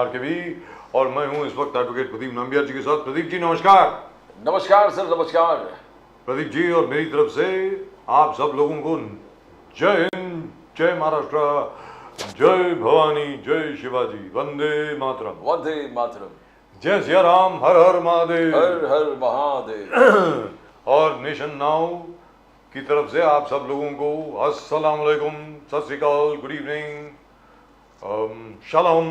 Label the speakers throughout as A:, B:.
A: आरकेवी और मैं हूं इस वक्त एडवोकेट प्रदीप नंबियार जी के साथ। प्रदीप जी नमस्कार।
B: नमस्कार सर, नमस्कार।
A: प्रदीप जी और मेरी तरफ से आप सब लोगों को जय हिंद, जय महाराष्ट्र, जय भवानी, जय शिवाजी, वंदे मातरम।
B: वंदे मातरम।
A: जय सिया राम, हर हर महादेव,
B: हर हर महादेव।
A: और नेशन नाउ की तरफ से आप सब लोगों को अस्सलाम वालेकुम, सत श्री अकाल, गुड इवनिंग, शलोम,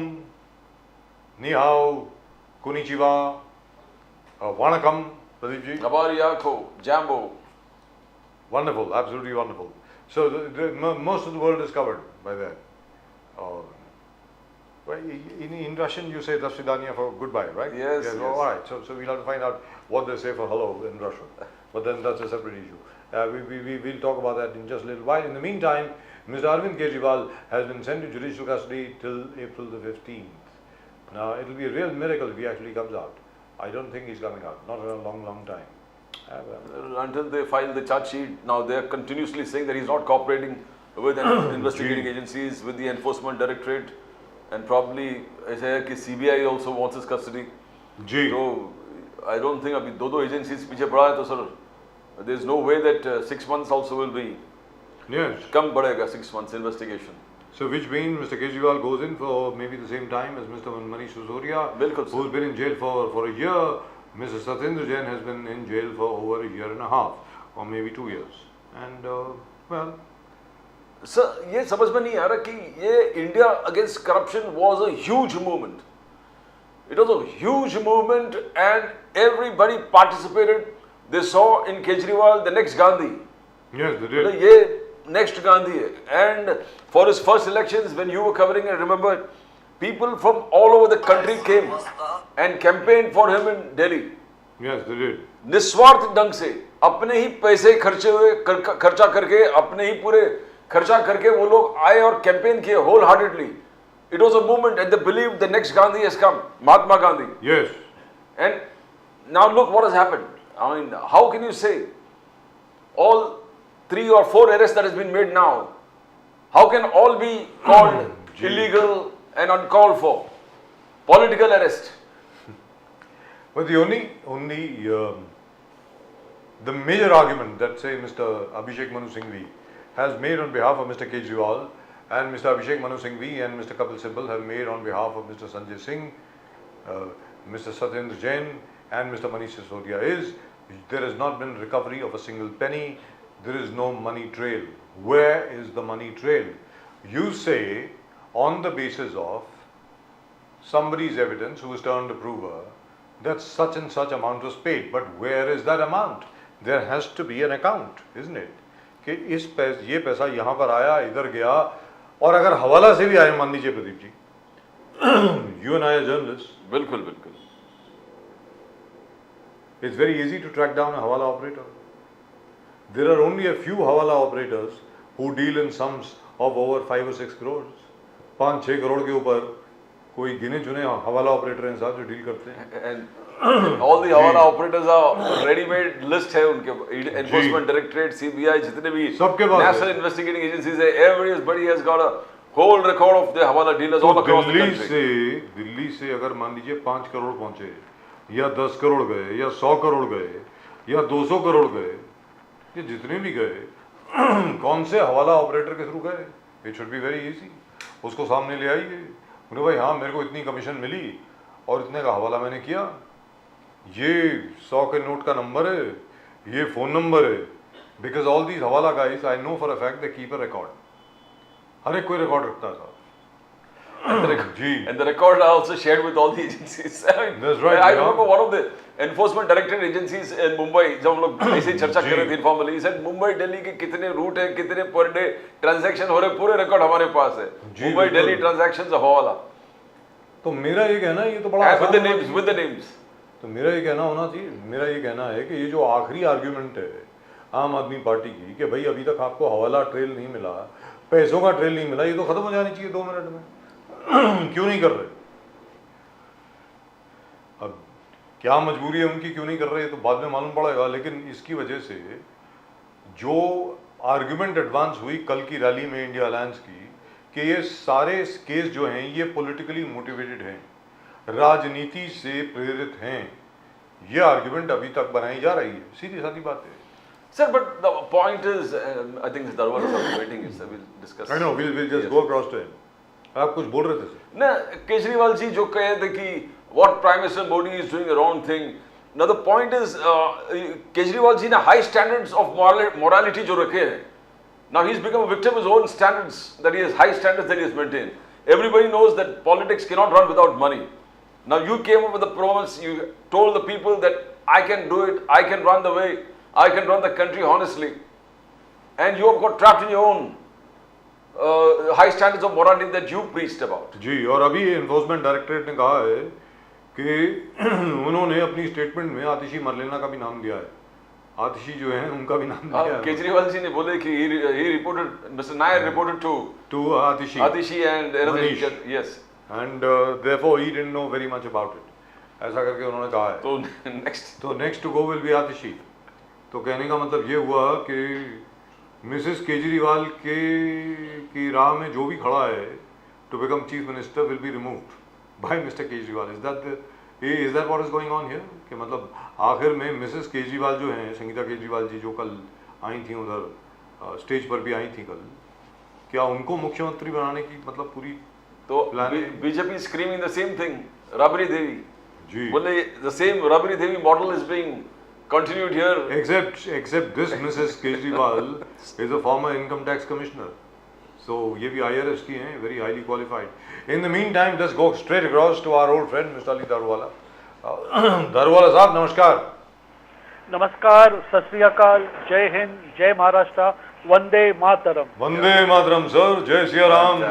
A: नी हाओ, कुनिचिवा, वणकम। Pradeep ji,
B: हमारी आंखों, जैम्बो।
A: wonderful, absolutely wonderful. So most of the world is covered by that. Well, in Russian you say "До свидания" for goodbye, right?
B: Yes, yes.
A: All right. So we'll have to find out what they say for hello in Russian. But then that's a separate issue. We'll talk about that in just a little while. In the meantime, Mr. Arvind Kejriwal has been sent to judicial custody till April the 15th. Now, it will be a real miracle if he actually comes out. I don't think he's coming out, not in a long, long time.
B: Until they file the charge sheet, now they are continuously saying that he's not cooperating with investigating agencies, with the enforcement directorate, and probably ऐसा है कि CBI also wants his custody.
A: Ji.
B: So I don't think अभी दो agencies पीछे पड़ा है तो sir, there is no way that 6 months also will be.
A: Yes.
B: कम बढ़ेगा 6 months investigation.
A: So which means Mr. Kejriwal goes in for maybe the same time as Mr. Manish Sisodia, who's been in jail for a year. Mr. Satyendra Jain has been in jail for over a year and a half, or maybe 2 years. And well,
B: Sir, ये समझ में नहीं आ रहा कि ये India against corruption was a huge movement. It was a huge movement, and everybody participated. They saw in Kejriwal the next Gandhi.
A: yes, they did.
B: ये next Gandhi है. And for his first elections, when you were covering it, remember, people from all over the country came and campaigned for him in Delhi.
A: Yes, they did.
B: निस्वार्थ ढंग से अपने ही पैसे खर्चा करके, अपने ही पूरे खर्चा करके वो लोग आए और कैंपेन किए whole heartedly. It was a movement, and they believed the next Gandhi has come, Mahatma Gandhi.
A: Yes.
B: And now look what has happened. I mean, how can you say all 3 or 4 arrests that has been made now, how can all be called illegal and uncalled for? Political arrest.
A: But the the major argument that say Mr. Abhishek Manu Singhvi has made on behalf of Mr. Kejriwal, and Mr. Abhishek Manu Singhvi and Mr. Kapil Sibal have made on behalf of Mr. Sanjay Singh, Mr. Satyendra Jain and Mr. Manish Sisodia is there has not been recovery of a single penny. There is no money trail. Where is the money trail? You say on the basis of somebody's evidence who is turned approver that such and such amount was paid, but where is that amount? There has to be an account, isn't it? कि ये पैसा यहाँ पर आया, इधर गया, और अगर हवाला से भी आए, मान लीजिए Pradeep ji, you and I are journalists.
B: बिल्कुल बिल्कुल.
A: It's very easy to track down a hawala operator. There are only a few hawala operators who deal in sums of over 5 or 6 crores. 5-6 crore के ऊपर कोई गिने चुने हवाला ऑपरेटर हैं साहब जो डील करते हैं.
B: And all the hawala operators are ready-made list है उनके, enforcement directorate, CBI, जितने भी national investigating agencies है, everybody has got a whole record of the hawala dealers all across the country.
A: Delhi से अगर मान लीजिए 5 करोड़ पहुंचे, या 10 करोड़ गए, या 100 करोड़ गए, या 200 करोड़ गए, ये जितने भी गए, कौन से हवाला ऑपरेटर के थ्रू गए? It should be very easy. उसको सामने ले आइए, बोले भाई हाँ मेरे को इतनी कमीशन मिली और इतने का हवाला मैंने किया, ये 100 के नोट का नंबर है, ये फ़ोन नंबर है. Because all these hawala guys I know for a fact they keep a record. हर एक कोई रिकॉर्ड रखता है साहब.
B: And the record are also shared with all the agencies.
A: That's right.
B: I remember one of the enforcement directorate agencies in Mumbai, जब हम लोग ऐसे ही चर्चा कर रहे थे informally, he said Mumbai Delhi के कितने रूट है, कितने पर डे ट्रांजैक्शन हो रहे, पूरे रिकॉर्ड हमारे पास है. मुंबई दिल्ली ट्रांजैक्शंस ऑफ हवाला.
A: तो मेरा ये कहना है, ये तो बड़ा
B: with the names.
A: तो मेरा ये कहना होना चाहिए, मेरा ये कहना है कि ये जो आखिरी आर्ग्यूमेंट है आम आदमी पार्टी की कि भाई अभी तक आपको हवाला ट्रेल नहीं मिला, पैसों का ट्रेल नहीं मिला, ये तो खत्म हो जानी चाहिए 2 मिनट में. क्यों नहीं कर रहे? अब क्या मजबूरी है उनकी, क्यों नहीं कर रहे तो बाद में मालूम पड़ेगा. लेकिन इसकी वजह से जो आर्गुमेंट एडवांस हुई कल की रैली में इंडिया अलायंस की कि ये सारे केस जो हैं ये पॉलिटिकली मोटिवेटेड हैं, राजनीति से प्रेरित हैं, ये आर्ग्यूमेंट अभी तक बनाई जा रही है, सीधी सादी बात है।
B: Sir, but the point is, I think Mr. Darwala is waiting. Sir, we'll discuss.
A: I know, we'll just go across to him. आप कुछ बोल रहे थे सर?
B: ना केजरीवाल जी जो कहे थे कि what Prime Minister Modi is doing a wrong thing. Now the point is, Kejriwal ji ने high standards of morality जो रखे हैं. Now he's become a victim of his own standards, that he has high standards that he has maintained. Everybody knows that politics cannot run without money. Now you came up with a promise, you told the people that I can do it, I can run the way, I can run the country honestly. And you have got trapped in your own high standards of morality that you preached about.
A: जी, और अभी enforcement directorate ने कहा है कि उन्होंने अपनी statement में आतिशी मरलेना का भी नाम दिया है। आतिशी जो है उनका भी नाम दिया है।
B: केजरीवाल जी ने बोले कि he reported, Mr. Nair reported to Atishi and
A: Manish.
B: Yes.
A: And therefore he didn't know very much about it. ऐसा करके उन्होंने कहा है।
B: तो
A: next to go will be आतिशी। तो कहने का मतलब ये हुआ कि मिसेस केजरीवाल की राह में जो भी खड़ा है to become chief minister will be removed by Mr. Kejriwal. Is that what is going on here? कि मतलब आखिर में मिसेस केजरीवाल जो हैं, संगीता केजरीवाल जी जो कल आई थी उधर स्टेज पर भी आई थी कल, क्या उनको मुख्यमंत्री बनाने की मतलब पूरी
B: तो BJP screaming the same thing, Rabri Devi.
A: जी
B: बोले the same Rabri Devi model is being continued here.
A: Except this Mrs. Kejriwal is a former income tax commissioner. So ये भी IRS की हैं, very highly qualified. In the meantime, let's go straight across to our old friend Mr. Ali Darwala. Darwala साहब नमस्कार.
C: नमस्कार, सत श्री अकाल, जय हिंद, जय महाराष्ट्र, वंदे मातरम.
A: वंदे मातरम सर, जय सिया राम.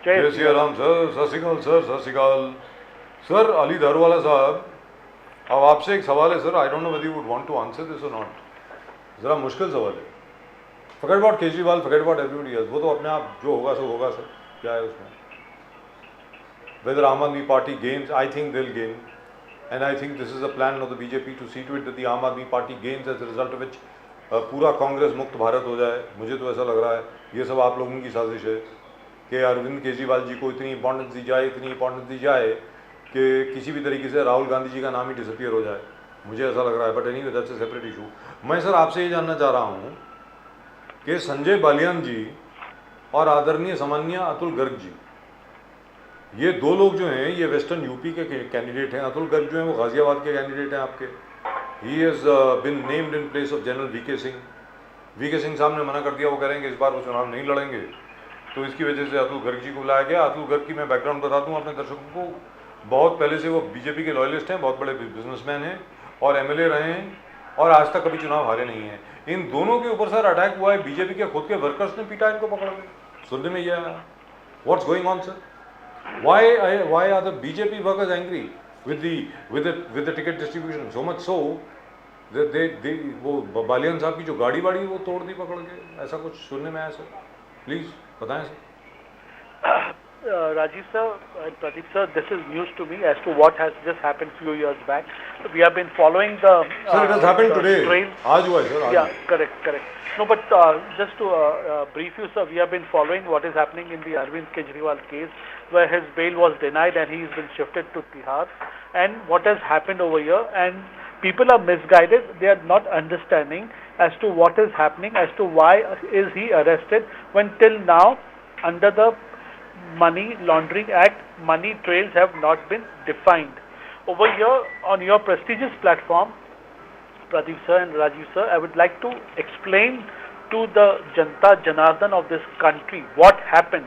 C: जय
A: सिया राम सर, सत श्री अकाल सर, सत श्री अकाल. सर अली दारूवाला साहब, अब आपसे एक सवाल है sir. I don't know whether you would want to answer this or not. जरा मुश्किल सवाल है. Forget about Kejriwal, forget about everybody else. वो तो अपने आप जो होगा सो होगा सर. क्या है उसमें? Whether Aam Aadmi Party gains, I think they'll gain, and I think this is a plan of the BJP to see to it that the Aam Aadmi Party gains, as a result of which पूरा कांग्रेस मुक्त भारत हो जाए. मुझे तो ऐसा लग रहा है ये सब आप लोगों की साजिश है कि अरविंद केजरीवाल जी को इतनी इंपॉर्टेंस दी जाए कि किसी भी तरीके से राहुल गांधी जी का नाम ही डिसअपियर हो जाए. मुझे ऐसा लग रहा है. But anyway that's a separate issue. मैं सर आपसे ये जानना चाह रहा हूँ कि संजय बालियान जी और आदरणीय सम्माननीय अतुल गर्ग जी, ये दो लोग जो हैं ये वेस्टर्न यूपी के कैंडिडेट हैं. अतुल गर्ग जो हैं वो गाजियाबाद के कैंडिडेट हैं आपके. He has been named in place of general VK Singh. VK Singh साहब ने मना कर दिया, वो करेंगे इस बार वो चुनाव नहीं लड़ेंगे. तो इसकी वजह से अतुल गर्ग जी को बुलाया गया. अतुल गर्ग की मैं बैकग्राउंड बता दूँ अपने दर्शकों को. बहुत पहले से वो बीजेपी के लॉयलिस्ट हैं, बहुत बड़े बिजनेसमैन हैं और एमएलए रहे हैं और आज तक कभी चुनाव हारे नहीं हैं. इन दोनों के ऊपर सर अटैक हुआ है. बीजेपी के खुद के वर्कर्स ने पीटा इनको पकड़ के. सुनने में ये आया. What's going on sir? Why are the BJP workers angry with the ticket distribution? So much so that they वो बालियान साहब की जो गाड़ी वो तोड़ दी पकड़ के. ऐसा कुछ सुनने में आया सर. प्लीज बताएं sir.
C: Rajiv sir and Pradeep sir, this is news to me as to what has just happened few years back. We have been following the
A: sir, it has happened today. आज हुआ है sir.
C: Yeah, correct. No, but just to brief you, sir, we have been following what is happening in the Arvind Kejriwal case, where his bail was denied and he has been shifted to Tihar, and what has happened over here, and people are misguided. They are not understanding as to what is happening, as to why is he arrested, when till now, under the Money Laundering Act, money trails have not been defined. Over here, on your prestigious platform, Pradeep sir and Rajiv sir, I would like to explain to the Janta Janardan of this country what happened.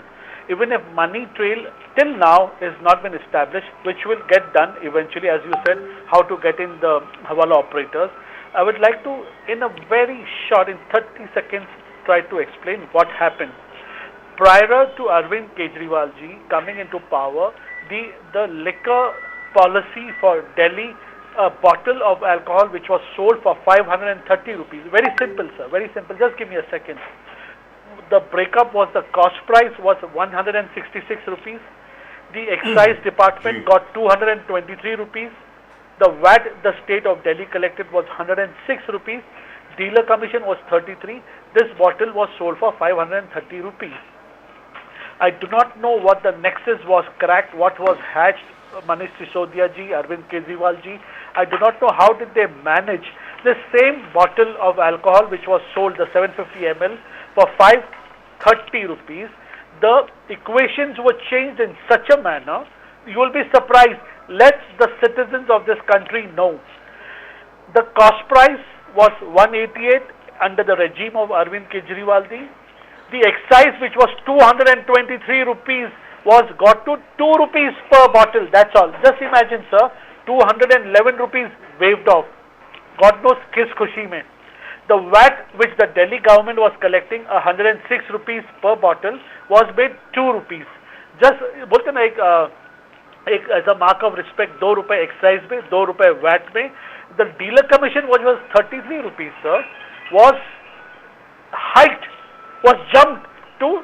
C: Even if money trail till now is not been established, which will get done eventually, as you said, how to get in the Hawala operators. I would like to, in a very short, in 30 seconds, try to explain what happened. Prior to Arvind Kejriwal ji coming into power, the liquor policy for Delhi, a bottle of alcohol which was sold for 530 rupees. Very simple, sir. Very simple. Just give me a second. The breakup was, the cost price was 166 rupees. The excise department got 223 rupees. The VAT the state of Delhi collected was 106 rupees. Dealer commission was 33. This bottle was sold for 530 rupees. I do not know what the nexus was cracked, what was hatched Manish Sisodia ji, Arvind Kejriwal ji. I do not know how did they manage the same bottle of alcohol which was sold, the 750 ml, for 530 rupees. The equations were changed in such a manner, you will be surprised. Let the citizens of this country know. The cost price was 188 under the regime of Arvind Kejriwal ji. The excise, which was 223 rupees, was got to 2 rupees per bottle. That's all. Just imagine, sir, 211 rupees waived off. God knows kis khushi mein. The VAT which the Delhi government was collecting, 106 rupees per bottle, was made 2 rupees. Just बोलते ना एक as a mark of respect 2 रुपए excise में, 2 रुपए VAT में. The dealer commission, which was 33 rupees, sir, was hiked, was jumped to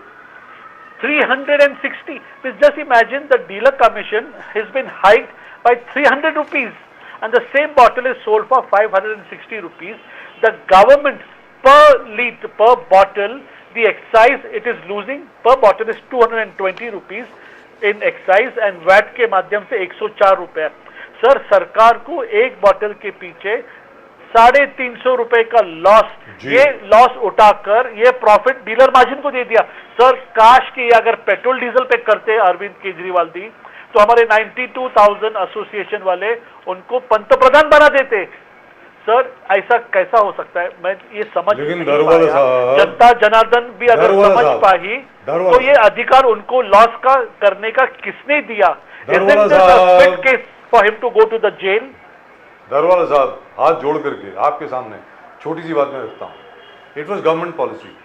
C: 360. Please just imagine, the dealer commission has been hiked by 300 rupees and the same bottle is sold for 560 rupees. The government per bottle, the excise it is losing per bottle is 220 rupees in excise and VAT के माध्यम से 104 रुपए. Sir, सरकार को एक bottle के पीछे 350 रुपए का लॉस, ये लॉस उठाकर ये प्रॉफिट डीलर मार्जिन को दे दिया. सर, काश कि अगर पेट्रोल डीजल पे करते अरविंद केजरीवाल जी, तो हमारे 92,000 एसोसिएशन वाले उनको पंतप्रधान बना देते. सर, ऐसा कैसा हो सकता है? मैं ये समझ नहीं पाया. जनता जनार्दन भी अगर समझ पाई तो ये अधिकार उनको लॉस का करने का किसने दिया? Isn't this a fit case for him to go to the jail?
A: Daruwalla साहब, हाथ जोड़ करके आपके सामने छोटी सी बात मैं रखता हूँ. इट वॉज गवर्नमेंट पॉलिसी,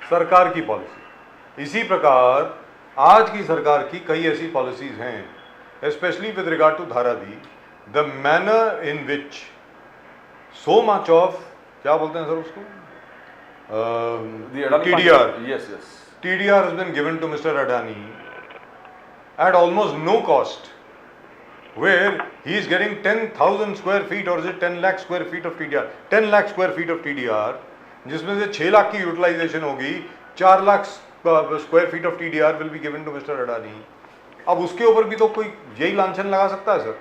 A: सरकार की पॉलिसी. इसी प्रकार आज की सरकार की कई ऐसी पॉलिसीज हैं, स्पेशली विद रिगार्ड टू धारा दी, the manner in which so much of, क्या बोलते हैं सर उसको, TDR.
B: Yes, yes.
A: TDR has been given to Mr. Adani at almost no cost, where he is getting 10,000 square feet, or is it 10 lakh square feet of TDR? 10 lakh square feet of TDR, जिसमें से 6 लाख की utilisation होगी, 4 lakh square feet of TDR will be given to Mr. Adani. अब उसके ऊपर भी तो कोई यही लांछन लगा सकता है sir?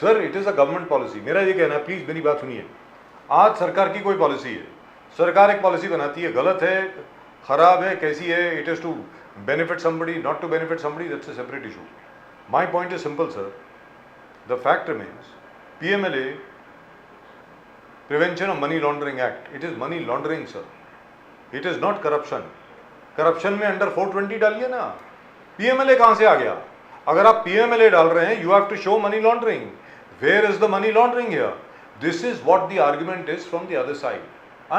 A: Sir, it is a government policy. मेरा ये कहना है, प्लीज़ मेरी बात सुनिए. आज सरकार की कोई पॉलिसी है, सरकार एक पॉलिसी बनाती है, गलत है, खराब है, कैसी है, it is to benefit somebody, not to benefit somebody, that's a separate issue. My point is simple sir. The fact remains, PMLA, prevention of money laundering act, it is money laundering sir, it is not corruption. Corruption में under 420 डालिए ना. PMLA कहाँ से आ गया? अगर आप PMLA डाल रहे हैं, you have to show money laundering. Where is the money laundering here? This is what the argument is from the other side.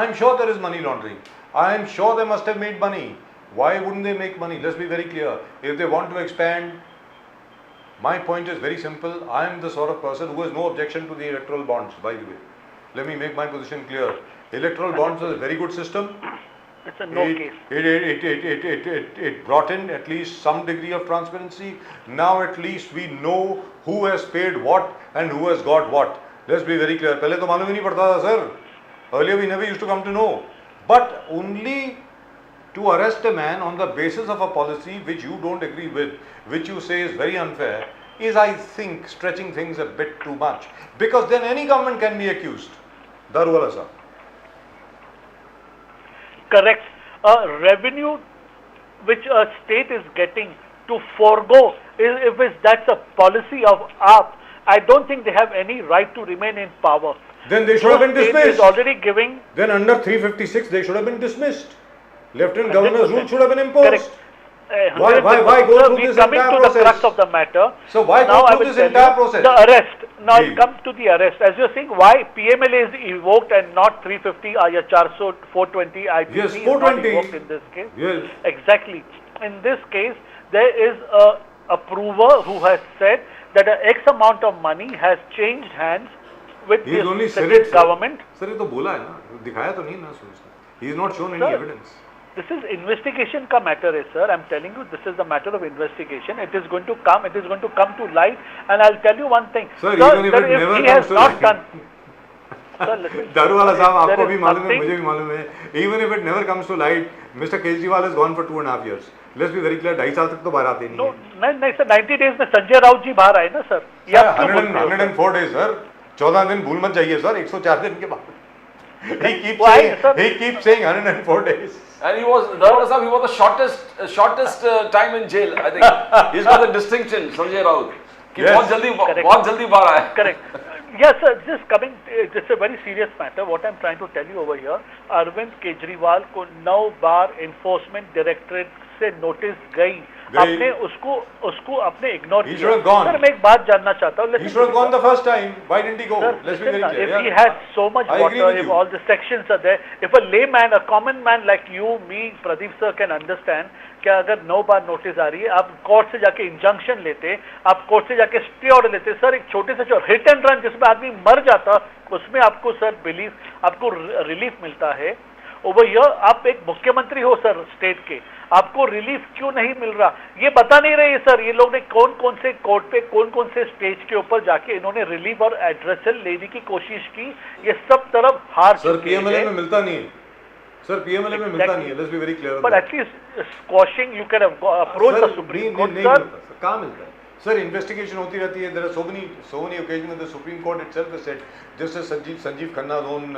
A: I am sure there is money laundering. I am sure they must have made money. Why wouldn't they make money? Let's be very clear. If they want to expand, my point is very simple. I am the sort of person who has no objection to the electoral bonds, by the way. Let me make my position clear. Electoral bonds is a very good system.
C: It's a no case.
A: It brought in at least some degree of transparency. Now at least we know who has paid what and who has got what. Let's be very clear. पहले तो मालूम ही नहीं पड़ता था sir. Earlier we never used to come to know. But only to arrest a man on the basis of a policy which you don't agree with, which you say is very unfair, is, I think, stretching things a bit too much. Because then any government can be accused. Daruwala sir.
C: Correct. Revenue which a state is getting to forego, if that's a policy of AAP, I don't think they have any right to remain in power.
A: Then they should have been dismissed.
C: Is already giving.
A: Then under 356 they should have been dismissed. Lieutenant Governor's rule should have been imposed.
C: Correct.
A: Why go through this
C: coming
A: entire
C: to
A: process?
C: the crux of the matter.
A: So why go through this entire process?
C: The arrest. Now
A: Ji.
C: it comes to the arrest. As you're saying, why PMLA is evoked and not 350 or 420 IPC
A: Yes,
C: is not
A: 420.
C: evoked in this case?
A: Yes.
C: Exactly. In this case, there is a approver who has said that a X amount of money has changed hands with
A: He has only
C: the
A: said it,
C: government.
A: Sir ये तो बोला है ना, दिखाया तो नहीं ना सोचना. He has not shown any
C: Sir,
A: evidence.
C: This is investigation ka matter hai, sir. I'm telling you, this is the matter of investigation. It is going to come. It is going to come to light. And I'll tell you one thing.
A: Sir, even if it
C: if
A: never
C: he
A: comes
C: has
A: to
C: not
A: light.
C: done. Sir, listen.
A: Daruwalla साहब,
C: There
A: आपको
C: is
A: भी मालूम है,
C: nothing-
A: मुझे भी मालूम है. Even if it never comes to light, Mr. Kejriwal has gone for 2.5 years. Let's be very clear, 2.5 साल तक तो बाहर आते नहीं है।
C: नहीं सर, 90 डेज में संजय राउत जी बाहर आए ना सर। ये आप क्यों बोलते हो?
A: 104 days सर, 14 दिन भूल मत जाइए सर, 104 दिन के बाद। He keeps saying 104 days.
B: And he was the shortest time in jail. I think he's got the distinction, Sanjay Raut. कि
A: Yes.
B: बहुत जल्दी बाहर आया.
C: Correct. Yes, sir. Just coming, it's a very serious matter. What I'm trying to tell you over here, Arvind Kejriwal को 9 बार Enforcement Directorate से notice गई, आपने उसको आपने इग्नोर
A: He
C: किया।
A: should have gone.
C: सर मैं एक बात जानना चाहता हूँ।
A: He should have gone the first time. Why didn't he go?
C: Sir,
A: Let's be very
C: listen,
A: clear.
C: if he
A: Yeah.
C: has so much
A: I agree
C: water,
A: with
C: if
A: you.
C: all the sections are there, if a layman, a common man like you, me, Pradeep sir can understand कि अगर 9 बार notice आ रही है, आप court से जाके injunction लेते, आप court से जाके स्टे ऑर्डर लेते, सर एक छोटे से जो हिट एंड रन जिसमें आदमी मर जाता, उसमें आपको सर आपको रिलीफ मिलता है। ओवर हियर आप एक मुख्यमंत्री हो सर स्टेट के, आपको रिलीफ क्यों नहीं मिल रहा, ये बता नहीं रहे सर। ये लोग ने कौन कौन से कोर्ट पे, कौन कौन से स्टेज के ऊपर जाके इन्होंने रिलीफ और एड्रेसल लेने की कोशिश की, ये सब तरफ हार
A: सर
C: चुके
A: पीएमएलए
C: हैं।
A: में मिलता नहीं है सर, पीएमएलए में मिलता नहीं है, let's be very clear.
C: But at least quashing you can approach the supreme court sir.
A: कहाँ मिलता है सर? इन्वेस्टिगेशन होती रहती है। There are so many occasions the Supreme Court itself has said, Justice Sanjeev Khanna's own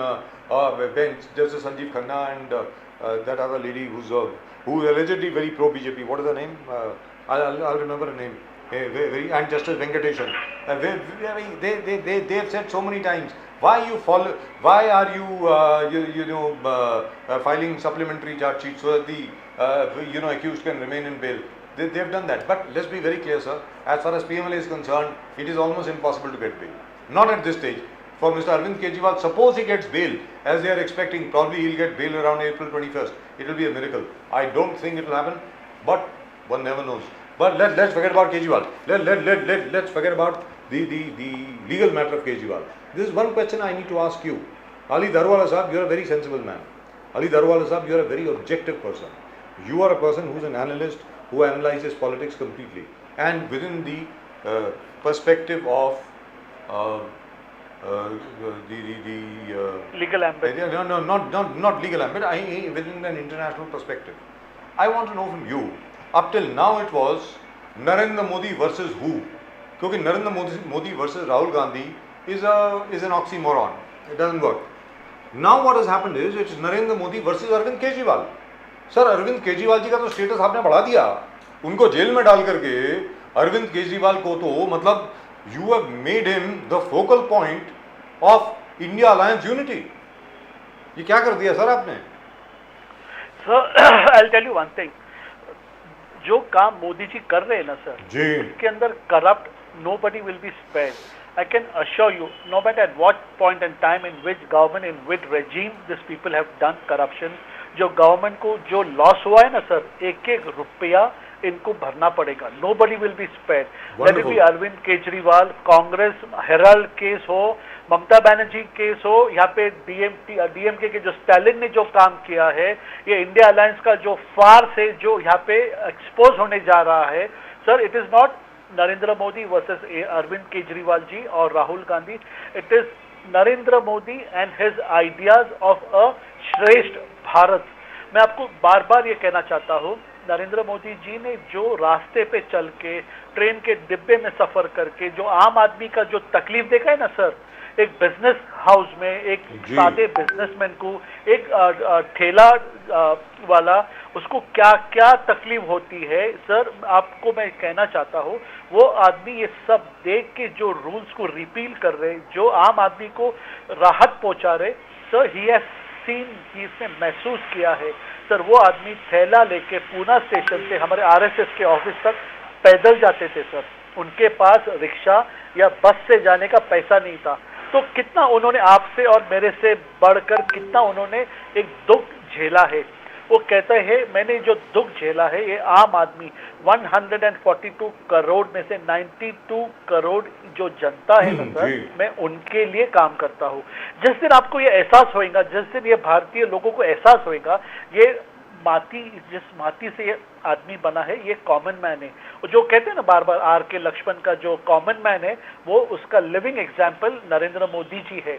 A: bench, Justice Sanjeev Khanna and that other lady who's allegedly very pro BJP, what is her name? I'll remember her name. And Justice Venkateshan, they have said so many times, why are you filing supplementary charge sheets so that the accused can remain in bail? They have done that. But let's be very clear, sir, as far as PMLA is concerned, it is almost impossible to get bail. Not at this stage. For Mr. Arvind Kejriwal, suppose he gets bail, as they are expecting, probably he'll get bail around April 21st. It will be a miracle. I don't think it will happen, but one never knows. But let's forget about Kejriwal. Let's forget about the legal matter of Kejriwal. This is one question I need to ask you. Ali Darwala Sahab, you are a very sensible man. Ali Darwala Sahab, you are a very objective person. You are a person who is an analyst, who analyzes politics completely, and within the perspective of
C: legal ambit.
A: No, not legal ambit. Within an international perspective. I want to know from you. Up till now, it was Narendra Modi versus who? Because Narendra Modi versus Rahul Gandhi is an oxymoron. It doesn't work. Now what has happened is it's Narendra Modi versus Arvind Kejriwal. Sir Arvind Kejriwal ji का तो status आपने बढ़ा दिया, उनको jail में डाल करके अरविंद केजरीवाल को तो मतलब you have made him the focal point of India alliance unity. ये क्या कर दिया सर आपने?
C: Sir I will tell you one thing, जो काम मोदी जी कर रहे हैं ना सर
A: जी,
C: उसके अंदर corrupt nobody will be spared. I can assure you, no matter at what point in time, in which government, in which regime these people have done corruption, जो government को जो लॉस हुआ है ना सर, एक एक रुपया इनको भरना पड़ेगा। Nobody will be spared. Let it be Arvind Kejriwal, Congress Herald case हो, ममता बनर्जी केस हो, यहाँ पे डीएमके के जो स्टालिन ने जो काम किया है, ये इंडिया अलायंस का जो फार्स है जो यहाँ पे एक्सपोज होने जा रहा है sir, it is not Narendra Modi versus Arvind Kejriwal ji or Rahul Gandhi. It is Narendra Modi and his ideas of a श्रेष्ठ भारत. मैं आपको बार बार ये कहना चाहता हूँ, नरेंद्र मोदी जी ने जो रास्ते पे चल के, ट्रेन के डिब्बे में सफर करके जो आम आदमी का जो तकलीफ देखा है ना सर, एक बिजनेस हाउस में एक सादे बिजनेसमैन को, एक ठेला वाला, उसको क्या क्या तकलीफ होती है सर, आपको मैं कहना चाहता हूँ, वो आदमी ये सब देख के जो रूल्स को रिपील कर रहे, जो आम आदमी को राहत पहुंचा रहे सर, ही हैज सीन, इसने महसूस किया है सर। वो आदमी थैला लेके पूना स्टेशन से हमारे आरएसएस के ऑफिस तक पैदल जाते थे सर, उनके पास रिक्शा या बस से जाने का पैसा नहीं था। तो कितना उन्होंने आपसे और मेरे से बढ़कर कितना उन्होंने एक दुख झेला है। वो कहते हैं मैंने जो दुख झेला है, ये आम आदमी 142 करोड़ में से 92 करोड़ जो जनता है ना सर, मैं उनके लिए काम करता हूँ। जिस दिन आपको ये एहसास होएगा, जिस दिन ये भारतीय लोगों को एहसास होएगा, ये जिस माटी से ये आदमी बना है, ये कॉमन मैन है। जो कहते हैं ना बार बार आर के लक्ष्मण का जो कॉमन मैन है, वो उसका लिविंग एग्जाम्पल नरेंद्र मोदी जी है।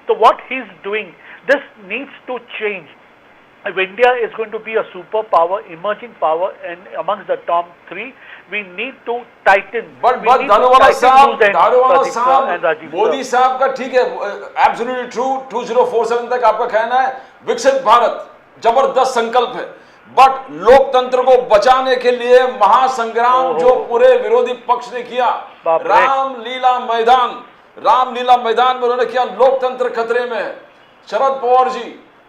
C: तो what he is doing, this needs to change. if India is going to be a superpower, emerging power, and amongst the top three, we need to tighten.
B: But
C: we need to
B: Daruwalla
C: tighten
B: साहब,
C: loose ends,
B: Daruwalla
C: Pradeep sir and Rajiv
B: साहब, Modi
C: sir.
B: साहब का ठीक है, absolutely true, 2047 तक आपका कहना है विकसित भारत, जबरदस्त संकल्प है, बट लोकतंत्र को बचाने के लिए महासंग्राम जो पूरे विरोधी पक्ष ने किया, रामलीला मैदान में उन्होंने किया, लोकतंत्र खतरे में है। Sharad Pawar ji,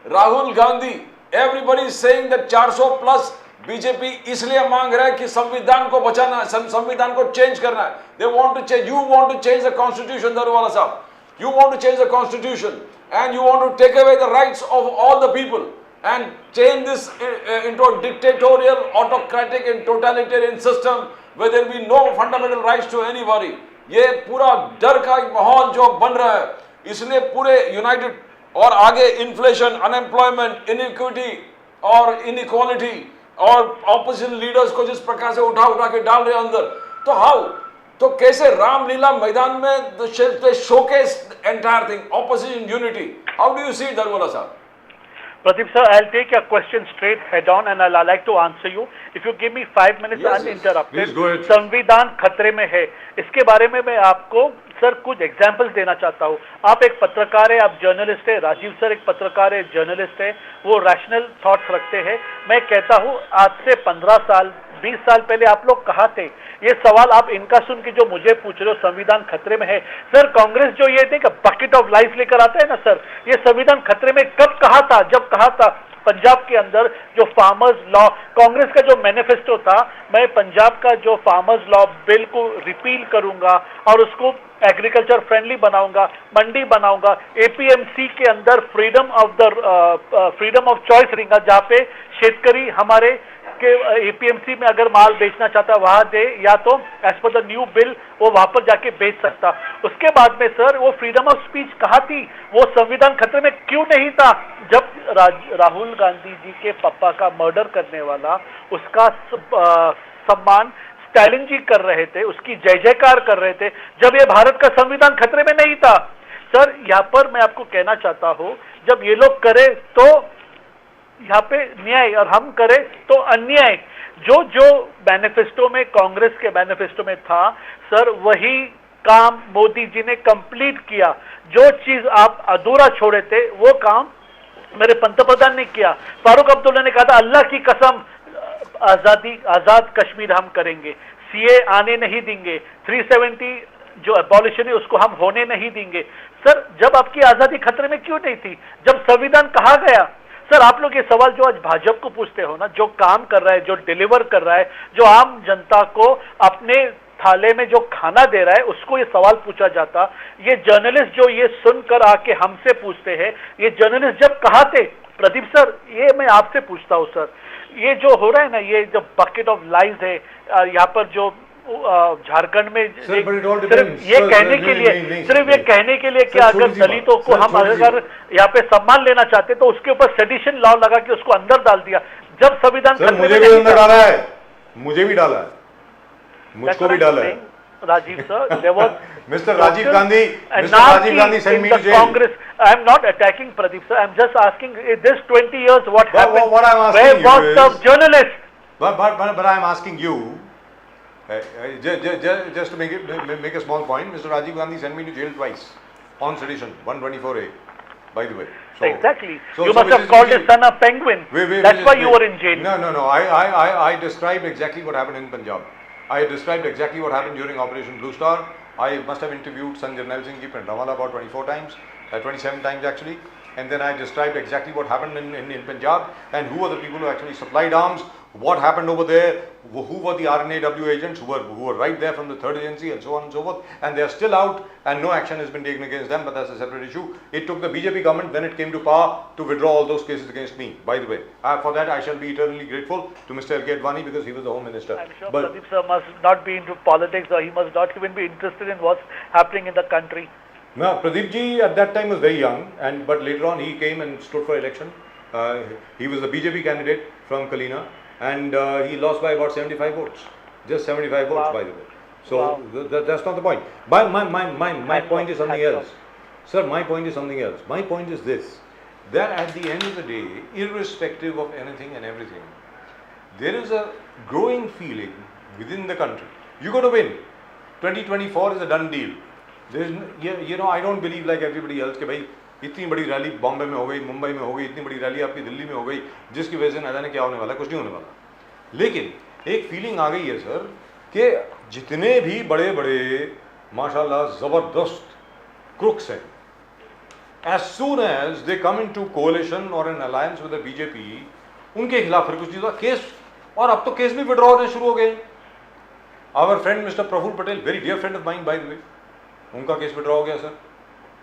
B: Rahul Gandhi, everybody saying that 400 plus BJP इसलिए मांग रहा है कि संविधान को बचाना है, संविधान को चेंज करना है। They want to change, you want to change the constitution, Daruwala साहब, you want to change the constitution and you want to take away the rights of all the people and change this into a dictatorial, autocratic and totalitarian system where there will be no fundamental rights to anybody. ये पूरा डर का एक माहौल जो बन रहा है, इसलिए पूरे यूनाइटेड और आगे इन्फ्लेशन, अनएम्प्लॉयमेंट, इनइक्विटी और इनइक्वालिटी और ऑपोजिशन लीडर्स को जिस प्रकार से उठा के डाल रहे हैं अंदर, तो हाउ, तो कैसे रामलीला मैदान में the showcase entire thing, opposition unity, how do you see it, Daruwalla साहब?
C: Pradeep sir, I'll take your question straight head on and I'd like to answer you. If you give me 5 minutes
B: Yes,
C: uninterrupted.
A: Please go ahead.
C: संविधान खतरे में है, इसके बारे में मैं आपको सर कुछ एग्जाम्पल्स देना चाहता हूँ। आप एक पत्रकार है, आप जर्नलिस्ट है, राजीव सर एक पत्रकार है, जर्नलिस्ट है, वो रैशनल थॉट्स रखते हैं। मैं कहता हूँ आज से 15 साल 20 साल पहले आप लोग कहाँ थे? ये सवाल आप इनका सुन के जो मुझे पूछ रहे हो संविधान खतरे में है, सर कांग्रेस जो ये थे कि बकेट ऑफ लाइफ लेकर आता है ना सर, ये संविधान खतरे में कब कहा था? जब कहा था पंजाब के अंदर जो फार्मर्स लॉ, कांग्रेस का जो मैनिफेस्टो था, मैं पंजाब का जो फार्मर्स लॉ बिल को रिपील करूंगा और उसको एग्रीकल्चर फ्रेंडली बनाऊंगा, मंडी बनाऊंगा, एपीएमसी के अंदर फ्रीडम ऑफ चॉइस रहेगा, जहाँ पे शेतकरी हमारे के एपीएमसी में अगर माल बेचना चाहता है वहां दे, या तो as per the new bill वो वहां पर जाके बेच सकता। उसके बाद में सर वो फ्रीडम ऑफ स्पीच कहाँ थी? वो संविधान खतरे में क्यों नहीं था? जब राहुल गांधी जी के पापा का मर्डर करने वाला, उसका सम्मान स्टालिन जी कर रहे थे, उसकी जय जयकार कर रहे थे, जब ये भारत का संविधान खतरे में नहीं था। सर यहाँ पर मैं आपको कहना चाहता हूँ, जब ये लोग करे तो यहाँ पे न्याय और हम करें तो अन्याय। जो जो मैनिफेस्टो में, कांग्रेस के मैनिफेस्टो में था सर, वही काम मोदी जी ने कंप्लीट किया। जो चीज आप अधूरा छोड़े थे वो काम मेरे पंतप्रधान ने किया। फारूक अब्दुल्ला ने कहा था अल्लाह की कसम आजाद कश्मीर हम करेंगे, सीए आने नहीं देंगे, 370 जो एबॉलिशन है उसको हम होने नहीं देंगे। सर जब आपकी आजादी खतरे में क्यों नहीं थी? जब संविधान कहा गया। सर आप लोग ये सवाल जो आज भाजपा को पूछते हो ना, जो काम कर रहा है, जो डिलीवर कर रहा है, जो आम जनता को अपने थाले में जो खाना दे रहा है, उसको ये सवाल पूछा जाता। ये जर्नलिस्ट जो ये सुनकर आके हमसे पूछते हैं, ये जर्नलिस्ट जब कहाँ थे? प्रदीप सर ये मैं आपसे पूछता हूँ सर, ये जो हो रहा है ना, ये जो बकेट ऑफ लाइज है यहाँ पर जो झारखंड में सिर्फ ये कहने के लिए, सिर्फ ये कहने के लिए कि अगर दलितों को हम अगर यहाँ पे सम्मान लेना चाहते तो उसके ऊपर सेडिशन लॉ लगा के उसको अंदर डाल दिया। जब संविधान
A: मुझे भी अंदर डाला है, मुझे भी डाला है, मुझको भी डाला है।
C: Rajiv sir, there was
A: Mr. Rajiv Gandhi sent me to jail.
C: Congress. I am not attacking Pradeep sir. I am just asking this 20 years what happened?
A: What I am asking
C: Where was
A: you
C: the
A: is,
C: journalist?
A: But I am asking you, just to make a small point, Mr. Rajiv Gandhi sent me to jail twice on sedition, 124A, by the way. So,
C: exactly. You must have called his son a penguin. That's why you were in jail.
A: No. I described exactly what happened in Punjab. I described exactly what happened during Operation Blue Star. I must have interviewed Sanjay Singh ji Rawala about 24 times, 27 times actually. And then I described exactly what happened in Punjab and who were the people who actually supplied arms, what happened over there, who were the RNAW agents who were right there from the third agency and so on and so forth. And they are still out and no action has been taken against them, but that's a separate issue. It took the BJP government when it came to power to withdraw all those cases against me, by the way. For that I shall be eternally grateful to Mr. L.K. Advani because he was the Home Minister.
C: I'm sure Pradeep sir must not be into politics, or he must not even be interested in what's happening in the country.
A: No, Pradeep ji at that time was very young, but later on he came and stood for election. He was a BJP candidate from Kalina, and he lost by about 75 votes. Just 75 votes, by the way. So that's not the point. My point is something else. Sir, my point is something else. My point is this, that at the end of the day, irrespective of anything and everything, there is a growing feeling within the country. You're going to win. 2024 is a done deal. There's, I don't believe like everybody else कि भाई इतनी बड़ी rally Bombay में हो गई, मुंबई में हो गई, इतनी बड़ी रैली आपकी दिल्ली में हो गई, जिसकी वजह से ना जाने क्या होने वाला, कुछ नहीं होने वाला. लेकिन एक फीलिंग आ गई है सर कि जितने भी बड़े बड़े माशाल्लाह ज़बरदस्त क्रुक्स हैं, as soon as they come into coalition or an alliance with the BJP, उनके खिलाफ फिर कुछ नहीं हुआ केस, और अब तो केस भी विड्रॉ होने शुरू हो गए. Our friend Mr. Praful Patel, very dear friend of mine by the way, उनका केस विड्रॉ हो गया सर.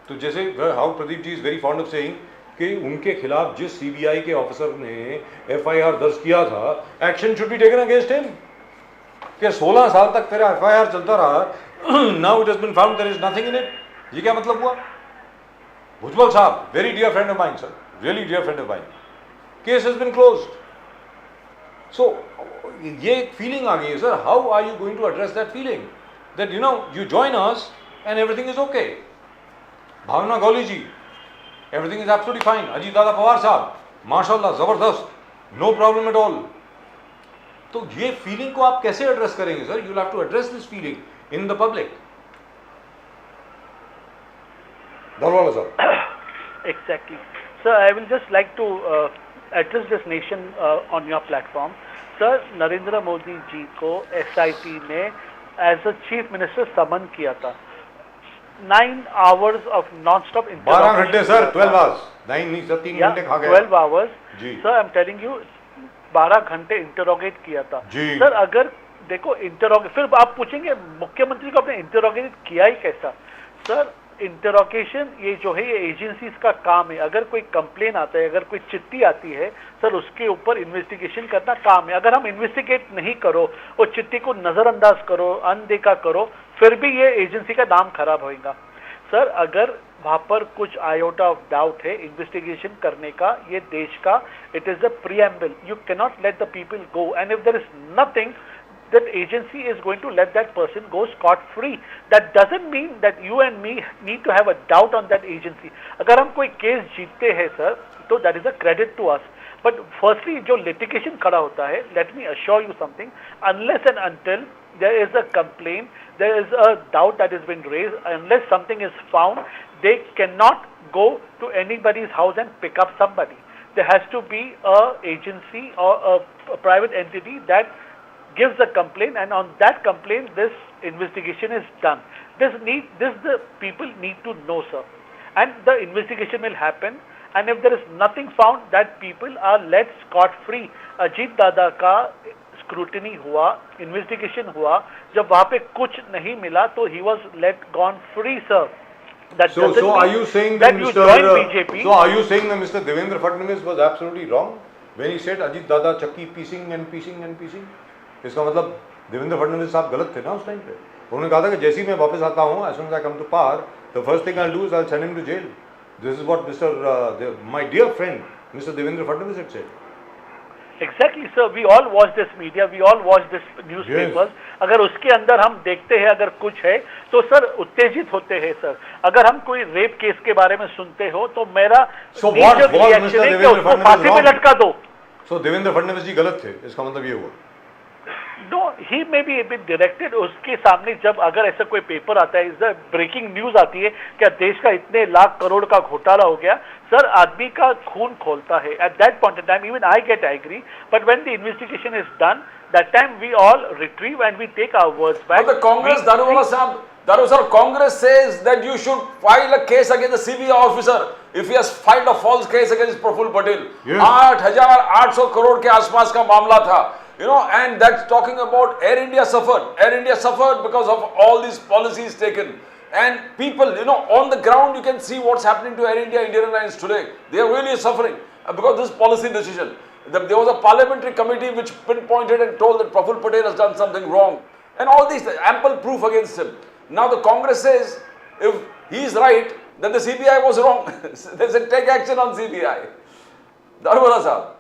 A: तो जैसे how Pradeep ji is very fond of saying कि उनके खिलाफ जिस सीबीआई के ऑफिसर ने एफआईआर दर्ज किया था, action should be taken against him. कि 16 साल तक तेरा एफआईआर चलता रहा, now it has been found there is nothing in it. ये क्या मतलब हुआ? भुजबल साहब, very dear friend of mine sir, really dear friend of mine, case has been closed. So ये एक फीलिंग आ गई है sir. How are you going to address that feeling that you join us and everything is okay? Bhavna Gauli ji, everything is absolutely fine. Ajit Dada Pawar साहब, माशाल्लाह जबरदस्त, no problem at all. तो ये फीलिंग को आप कैसे एड्रेस करेंगे sir? You will have to address this feeling in the public. दरवाला साहब.
C: Exactly. Sir, I will just like to address this nation on your platform. Sir, Narendra Modi जी को SIT ने एज अ चीफ मिनिस्टर समन किया था. 9 hours of non-stop
A: 12 घंटे sir, 12 hours, 9 नहीं sir, 3 घंटे खा गए.
C: 12 hours
A: जी
C: sir, I am telling you, 12 घंटे इंटरोगेट किया था
A: जी.
C: सर. अगर देखो इंटरोगेट, फिर आप पूछेंगे मुख्यमंत्री को आपने इंटरोगेट किया ही कैसा? सर, इंटरोगेशन ये जो है ये एजेंसीज का काम है. अगर कोई कंप्लेन आता है, अगर कोई चिट्ठी आती है सर, उसके ऊपर इन्वेस्टिगेशन करना काम है. अगर हम इन्वेस्टिगेट नहीं करो और चिट्ठी को नजरअंदाज करो, अनदेखा करो, फिर भी ये एजेंसी का नाम खराब होएगा. सर, अगर वहां पर कुछ आयोटा ऑफ डाउट है इन्वेस्टिगेशन करने का, ये देश का, it is a preamble. You can not let the people go, and if there is nothing, that agency is going to let that person go scot free. That doesn't mean that you and me need to have a doubt on that agency. अगर हम कोई case जीतते हैं sir, तो that is a credit to us. But firstly, जो litigation खड़ा होता है, let me assure you something, unless and until there is a complaint, there is a doubt that has been raised, unless something is found, they cannot go to anybody's house and pick up somebody. There has to be a agency or a private entity that gives a complaint, and on that complaint this investigation is done. This the people need to know, sir, and the investigation will happen, and if there is nothing found, that people are let scot free. Ajit दादा का scrutiny हुआ, investigation हुआ, जब वहां पे कुछ नहीं मिला तो he was let gone free, sir. That
A: so are you saying that
C: you
A: Mr.
C: joined BJP?
A: So are you saying that Mr. Devendra Fadnavis was absolutely wrong when he said Ajit Dada chakki piecing and piecing and piecing? इसका मतलब देवेंद्र फडणवीस साहब गलत थे ना उस time पे. उन्होंने कहा था कि जैसे ही मैं वापस आता हूँ, as soon as I come to power, the first thing I'll do is I'll send him to jail. This is what my dear friend Mr. Devendra Fadnavis had said.
C: Exactly, sir. We all watch this media, we all watch this newspapers.
A: Yes.
C: अगर उसके अंदर हम देखते हैं अगर कुछ है तो सर उत्तेजित होते हैं सर. अगर हम कोई रेप केस के बारे में सुनते हो तो मेरा रिएक्शन है कि उसको फांसी में लटका दो.
A: So देवेंद्र फडणवीस जी गलत थे, इसका मतलब ये हुआ.
C: No, he may be a bit directed. उसके सामने जब अगर ऐसा कोई पेपर आता है, इधर ब्रेकिंग न्यूज आती है क्या देश का इतने लाख करोड़ का घोटाला हो गया, सर आदमी का खून खोलता है. At that point in time, even I get angry. But when the investigation is done, that time we all retrieve and we take our words back.
B: But the Congress, Daruwala sir, Congress says that you should file a case against the CBI officer if he has filed a false case against Praful Patel.
A: Yes.
B: 8,800 crore के आसपास का मामला था. And that's talking about Air India suffered. Air India suffered because of all these policies taken. And people, on the ground, you can see what's happening to Air India, Indian Airlines today. They are really suffering because of this policy decision. There was a parliamentary committee which pinpointed and told that Praful Patel has done something wrong. And all these, ample proof against him. Now the Congress says, if he is right, then the CBI was wrong. They said, take action on CBI. Darwala sahab.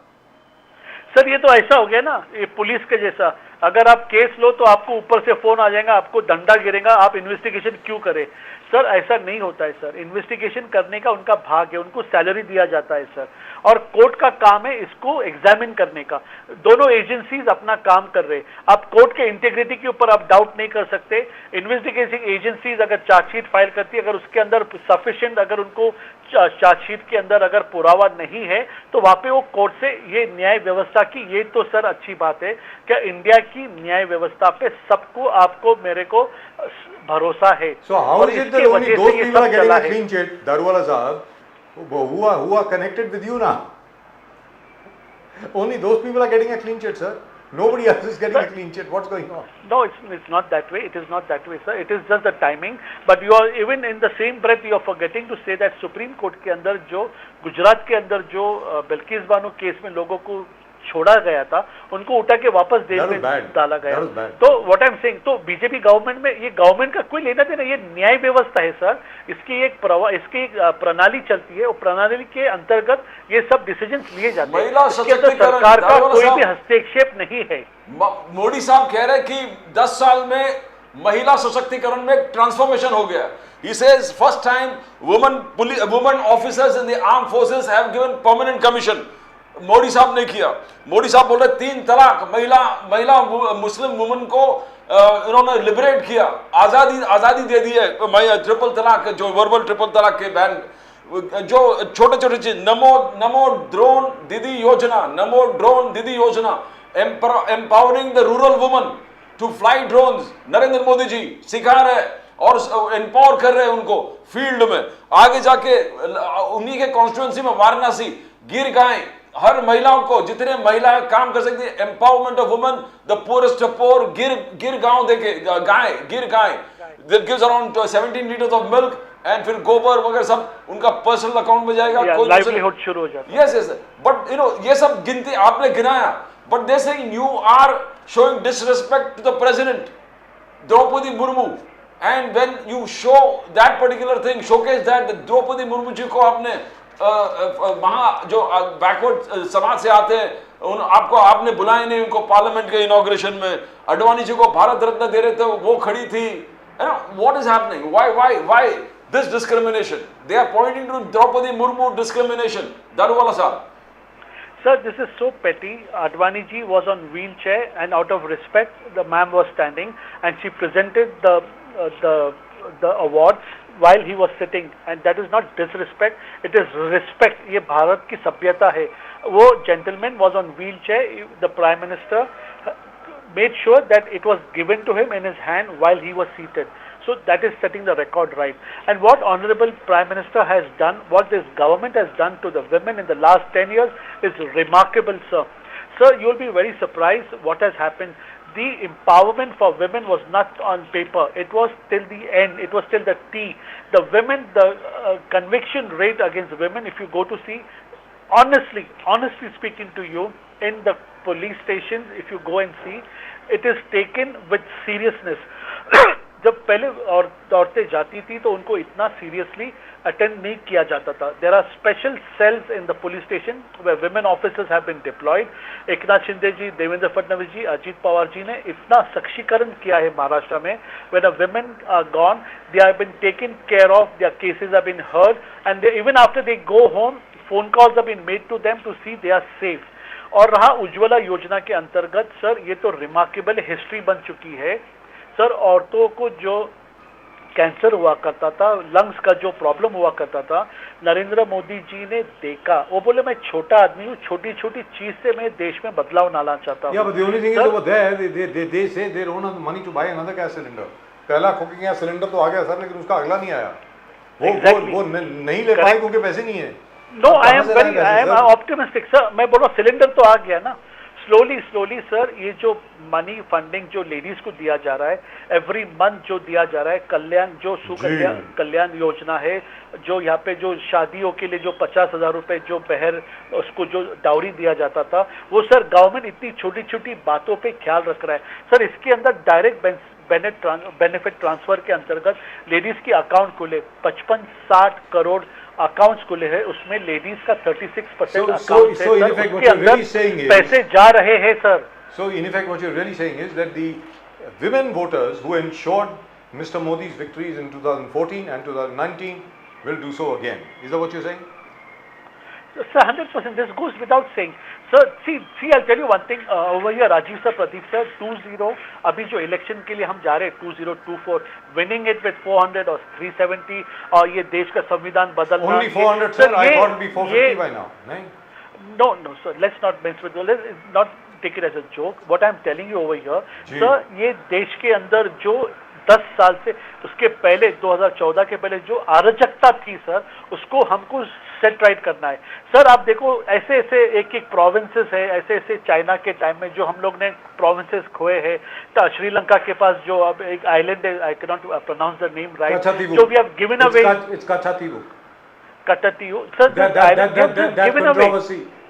C: Sir ये तो ऐसा हो गया ना, ये police के जैसा. अगर आप केस लो तो आपको ऊपर से फोन आ जाएगा, आपको डंडा गिरेगा, आप इन्वेस्टिगेशन क्यों करें? सर ऐसा नहीं होता है सर, इन्वेस्टिगेशन करने का उनका भाग है, उनको सैलरी दिया जाता है सर, और कोर्ट का काम है इसको एग्जामिन करने का। दोनों एजेंसीज अपना काम कर रहे हैं। आप कोर्ट के इंटीग्रिटी के ऊपर आप डाउट नहीं कर सकते। इन्वेस्टिगेटिंग एजेंसीज अगर चार्जशीट फाइल करती है, अगर उसके अंदर सफिशिएंट, अगर उनको चार्जशीट के अंदर अगर पुरावा नहीं है, तो वहां पे वो कोर्ट से, ये न्याय व्यवस्था की, ये तो सर अच्छी बात है कि इंडिया की न्याय व्यवस्था पे सबको, आपको, मेरे को भरोसा है।
A: So how
C: और
A: is it
C: इसकी
A: that only
C: वजह
A: those
C: से ये
A: people are
C: सब
A: getting
C: चला
A: a
C: है।
A: clean sheet, Darwala Sahab, who are connected with you now? Only those people are getting a clean sheet, sir. Nobody else is getting a clean sheet. What's going on?
C: No, it's not that way. It is not that way, sir. It is just the timing. But you are, even in the same breath, you are forgetting to say that Supreme Court के अंदर जो गुजरात के अंदर जो Bilkis Bano case में लोगों को छोड़ा गया था, उनको उठा के वापस जेल में डाला गया। तो व्हाट आई एम सेइंग, तो बीजेपी गवर्नमेंट में, ये गवर्नमेंट का कोई लेना देना, ये न्याय व्यवस्था है सर। इसकी एक प्रणाली चलती है, और प्रणाली के अंतर्गत ये सब डिसीजंस लिए जाते हैं।
B: महिला सशक्तिकरण,
C: सरकार का कोई भी हस्तक्षेप नहीं है।
B: मोदी साहब कह रहे हैं कि 10 साल में महिला सशक्तिकरण में ट्रांसफॉर्मेशन हो गया। He says first time women officers in the armed forces have given permanent commission. Modi साहब ने किया। मोदी साहब बोल रहे 3 तलाक, महिला मुस्लिम वुमन को इन्होंने लिबरेट किया, आजादी दे दी है। ट्रिपल तलाक, जो वर्बल ट्रिपल तलाक के बैन, जो छोटे छोटे चीज, नमो ड्रोन दीदी योजना, नमो drone Didi Yojana, empowering the rural woman to fly drones, Narendra Modi ji सिखा रहे और एम्पावर कर रहे हैं उनको फील्ड में। आगे जाके उन्हीं के कॉन्स्टिट्यूएंसी में वाराणसी, गिर गाय, हर महिलाओं को, जितने महिलाएं काम कर सकती है, empowerment of women, the poorest of poor, गिर गांव देखे, गिर guy that gives around 17 litres of milk, and फिर गोबर वगैरह सब उनका पर्सनल अकाउंट में जाएगा।
C: लाइवलीहुड शुरू हो जाता है।
B: यस, बट ये सब गिनती आपने गिनाया, but they saying you are showing disrespect to the president Droupadi Murmu, and when you show that particular thing, showcase that Droupadi Murmu ji को आपने वहां जो बैकवर्ड समाज से आते हैं, आपने बुलाए नहीं उनको पार्लियामेंट के इनॉग्रेशन में। अडवाणी जी को भारत रत्न दे रहे थे, वो खड़ी थी। What is happening? Why this discrimination? They are pointing to Draupadi Murmu discrimination. Daruwala साहब,
C: Sir, this is so petty. Advani ji was on wheelchair, and out of respect, the ma'am was standing, and she presented the awards while he was sitting, and that is not disrespect, it is respect. ये भारत की सभ्यता है। वो gentleman was on wheelchair. The Prime Minister made sure that it was given to him in his hand while he was seated. So that is setting the record right. And what Honorable Prime Minister has done, what this government has done to the women in the last 10 years is remarkable, sir. Sir, you will be very surprised what has happened. The empowerment for women was not on paper. It was till the end. It was till the T. The women, the conviction rate against women, if you go to see, honestly speaking to you, in the police stations, if you go and see, it is taken with seriousness. जब पहले औरतें जाती थी तो उनको इतना seriously attend नहीं किया जाता था। There are special cells in the police station where women officers have been deployed. Eknath Shinde ji, Devendra Fadnavis ji, Ajit Pawar ji ने इतना सक्षीकरण किया है महाराष्ट्र में। When a women are gone, they have been taken care of, their cases have been heard, and even after they go home, phone calls have been made to them to see they are safe. और रहा उज्ज्वला योजना के अंतर्गत, sir ये तो remarkable history बन चुकी है। सर, औरतों को जो कैंसर हुआ करता था, लंग्स का जो प्रॉब्लम हुआ करता था, नरेंद्र मोदी जी ने देखा। वो बोले मैं छोटा आदमी हूँ, छोटी छोटी चीज से मैं देश में बदलाव लाना चाहता हूँ।
A: Yeah, but the only thing is over there, they say they don't have the money to buy another gas cylinder. पहला कुकिंग गैस सिलेंडर तो आ गया सर, लेकिन उसका अगला नहीं आया। वो नहीं ले पाए क्योंकि पैसे नहीं है।
C: No, I am optimistic, sir. मैं बोल रहा हूँ सिलेंडर तो आ गया ना। स्लोली सर, ये जो मनी फंडिंग जो लेडीज को दिया जा रहा है, एवरी मंथ जो दिया जा रहा है, कल्याण जो कल्याण योजना है, जो यहाँ पे जो शादियों के लिए जो 50,000 रुपए जो बहर उसको जो डाउरी दिया जाता था, वो सर गवर्नमेंट इतनी छोटी छोटी बातों पे ख्याल रख रहा है। सर, इसके अंदर डायरेक्ट बेनिफिट ट्रांसफर के अंतर्गत लेडीज की अकाउंट खुले, 55-60 करोड़ अकाउंट्स खुले हैं, उसमें लेडीज का 36% अकाउंट है सर, उसके अंदर पैसे जा रहे हैं sir.
A: So in effect what you're really saying is that the women voters who ensured Mr. Modi's victories in 2014 and 2019 will do so again. Is that what you're saying?
C: Sir, 100%. This goes without saying. Sir, see, I'll tell you one thing. Over here, Rajiv sir, Pradeep sir, 2-0. अभी जो election के लिए हम जा रहे हैं 2-0, 2-4, winning it with 400 or 370, और ये देश का संविधान बदलना.
A: Only 400, sir. I thought it would be 450 by now. नहीं?
C: No, sir. Let's not mess with it. Let's not take it as a joke. What I'm telling you over here,
A: ji.
C: sir, ये देश के अंदर जो 10 साल से, उसके पहले 2014 के पहले जो अराजकता थी सर, उसको हमको सेट राइट करना है. सर आप देखो, ऐसे ऐसे एक एक प्रोविंसेस है, ऐसे ऐसे चाइना के टाइम में जो हम लोग ने प्रोविंसेस खोए हैं. तो श्रीलंका के पास जो अब एक आइलैंड है, I can not pronounce the name right, जो we have given away.
A: It's Kachativu.
C: Kachativu. Sir,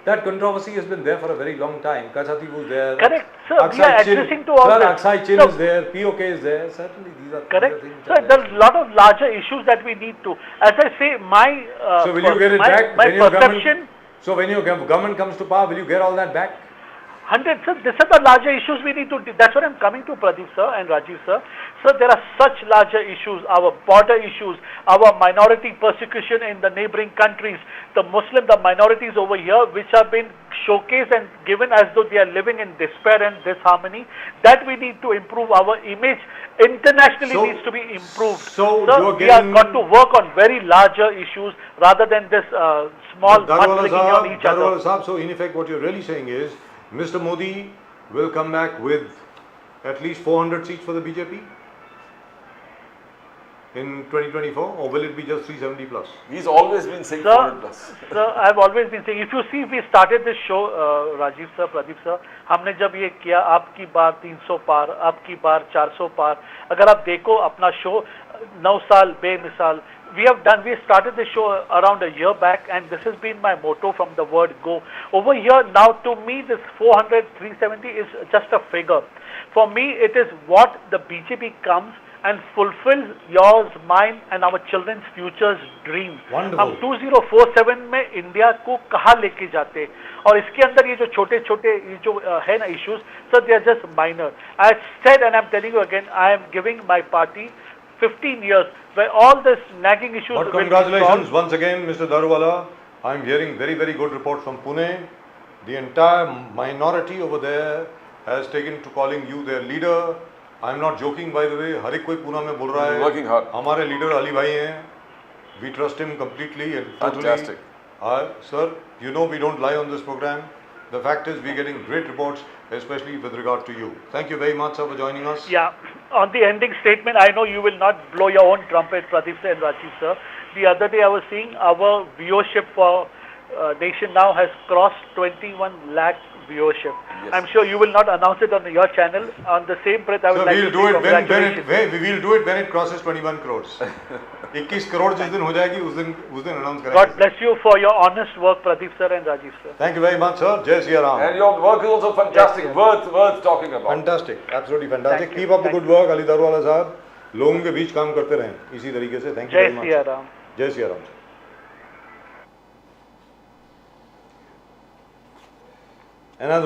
A: That controversy has been there for a very long time. Kachativu is there.
C: Correct, sir. We are addressing to all
A: Sir,
C: that.
A: Aksai Chin
C: So,
A: is there. POK is there. Certainly, these are
C: correct.
A: things.
C: Sir, there are a lot of larger issues that we need to. As I say, my
A: so will you get it back?
C: my
A: when your
C: perception.
A: So when your government comes to power, will you get all that back?
C: 100, sir. These are the larger issues we need to. That's what I'm coming to, Pradeep sir and Rajiv sir. Sir, there are such larger issues. Our border issues, our minority persecution in the neighboring countries, the minorities over here, which have been showcased and given as though they are living in despair and disharmony. That we need to improve. Our image internationally needs to be improved.
A: So
C: sir,
A: you're
C: we have got to work on very larger issues rather than this small mudslinging on each other.
A: So in effect, what you're really saying is, Mr. Modi will come back with at least 400 seats for the BJP in 2024, or will it be just 370 plus?
B: He's always been saying
C: Sir,
B: 400 plus.
C: Sir, I've always been saying, if you see, we started this show, Rajiv sir, Pradeep sir, हमने जब ये किया, आपकी बार 300 पार, आपकी बार 400 पार, अगर आप देखो अपना शो 9 साल बेमिसाल, we started this show around a year back, and this has been my motto from the word go. Over here now, to me, this 400, 370 is just a figure. For me, it is what the BJP comes and fulfills yours, mine, and our children's future's dream.
A: Wonderful.
C: हम 2047 में India को कहाँ लेके जाते, और इसके अंदर ये जो छोटे छोटे ये जो है ना issues, sir, they are just minor. I said, and I'm telling you again, I am giving my party 15 years where all this nagging issues.
A: But congratulations once again, Mr. Daruwala. I'm hearing very, very good reports from Pune. The entire minority over there has taken to calling you their leader. I'm not joking, by the way. हर एक कोई पूना में बोल रहा है.
B: Working hard.
A: हमारे leader Ali भाई हैं. We trust him completely and totally.
B: Fantastic.
A: Sir, you know we don't lie on this program. The fact is we're getting great reports, especially with regard to you. Thank you very much, sir, for joining us.
C: Yeah. On the ending statement, I know you will not blow your own trumpet, Pradeep sir and Rajiv sir. The other day I was seeing our viewership for Nation Now has crossed 21 lakh viewership.
B: Yes.
C: I'm sure you will not announce it on your channel. On the same breath, I would like to say congratulations.
A: We'll do it when it crosses 21 crores. 21 crore जिस दिन हो जाएगी उस दिन announce करेंगे.
C: God bless you for your honest work, Pradeep sir and Rajiv sir.
A: Thank you very much, sir. Jai Shri Ram.
B: And your work is also fantastic.
C: Yes,
B: worth talking about.
A: Fantastic, absolutely fantastic.
C: Thank you.
A: Keep up the good work, Ali Daruwala साहब. लोगों के बीच काम करते रहें इसी तरीके से. Thank you very much.
C: Jai Shri Ram.
A: जय सिया राम. And as